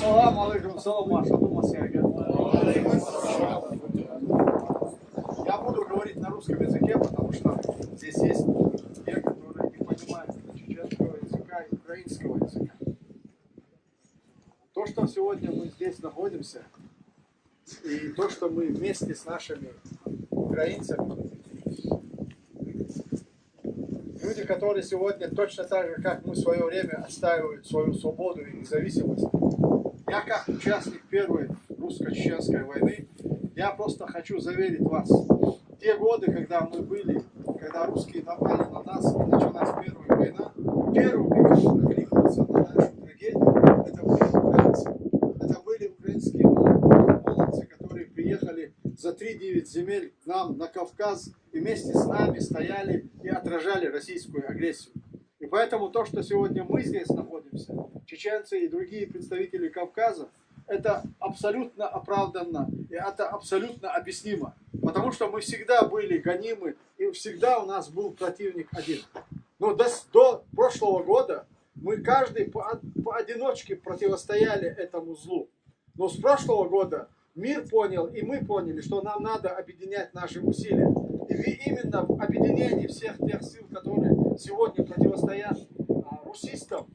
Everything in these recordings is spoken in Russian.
Ассаламу алейкум, салам Маша, Я буду говорить на русском языке, потому что здесь есть те, которые не понимают чеченского языка и украинского языка. То, что сегодня мы здесь находимся, и то, что мы вместе с нашими украинцами, люди, которые сегодня точно так же, как мы в свое время отстаивают свою свободу и независимость. Я как участник первой русско-чеченской войны, я просто хочу заверить вас, те годы, когда мы были, когда русские напали на нас и началась первая война, первыми, кто накликнулся на нашу трагедию, это были украинцы. Это были украинские молодцы, которые приехали за 3-9 земель к нам на Кавказ и вместе с нами стояли и отражали российскую агрессию. И поэтому то, что сегодня мы здесь находимся, чеченцы и другие представители Кавказа, это абсолютно оправданно и это абсолютно объяснимо. Потому что мы всегда были гонимы и всегда у нас был противник один. Но до прошлого года мы каждый поодиночке противостояли этому злу. Но с прошлого года мир понял и мы поняли, что нам надо объединять наши усилия. И именно в объединении всех тех сил, которые сегодня противостоят русистам,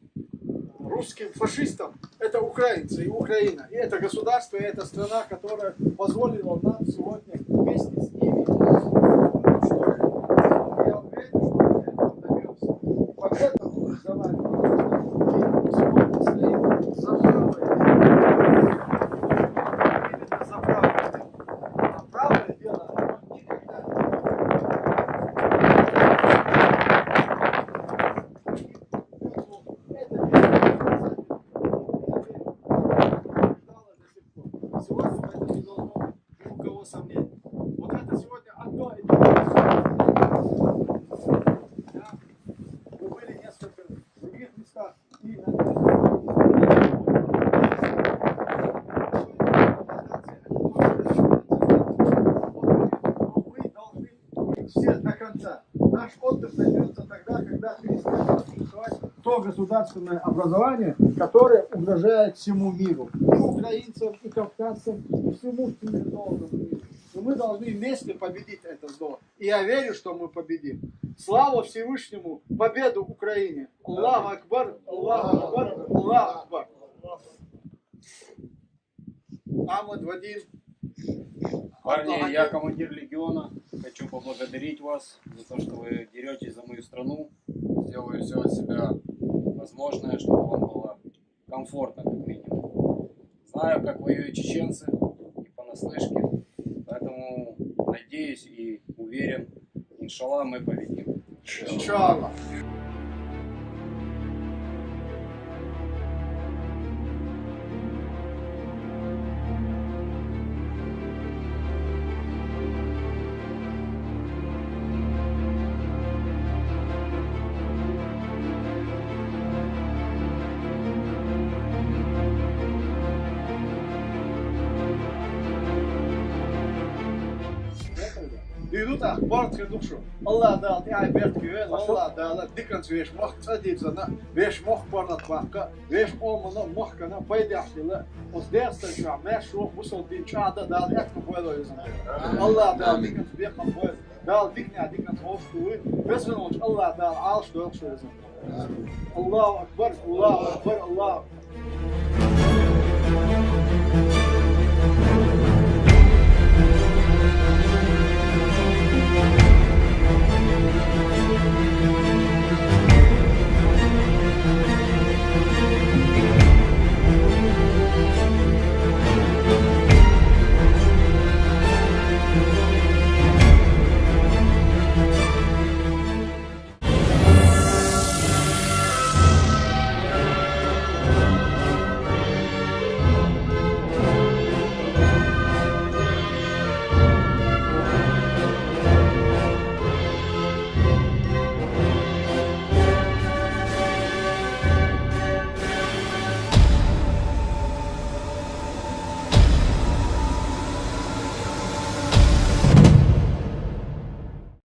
русским фашистам, это украинцы и Украина. И это государство, и это страна, которая позволила нам сегодня вместе с ними. Я уверен, что мы этого добьемся. Победа будет за нами. И сегодня стоим за правой. Именно за правой. А правое дело никогда не сомнений. Вот это сегодня одно и мы были в несколько других местах и мы должны все до конца. Наш отдых начнется тогда, когда перестанет существовать то государственное образование, которое угрожает всему миру. И украинцам, и кавказцам, и всему цивилизованному миру. И мы должны вместе победить это зло. И я верю, что мы победим. Слава Всевышнему! Победу Украине! Аллаху Акбар! Аллаху Акбар! Аллаху Акбар! Ахмад, Вадим. Парни, я командир легиона. Хочу поблагодарить вас за то, что вы деретесь за мою страну. Сделаю все от себя возможное, чтобы вам было комфортно, как минимум. Знаю, как воюют чеченцы, и понаслышке. Поэтому надеюсь и уверен, иншаллах, мы победим. Иншаллах. Идут ахбар душу. Аллах дал ти айберт кюен, Аллах дал диканс веш мох цадивзана, веш мох парнат бака, веш омана мохкана пайдахтила. Оздерста шамеш шо мусал би чада дал этку бойлоюзан. Аллах дал диканс бехам бойл, дал дикня диканс ховстуи, весвенуч Аллах дал алш дойлшуюзан. Аллаху акбар, Аллаху акбар, Аллаху.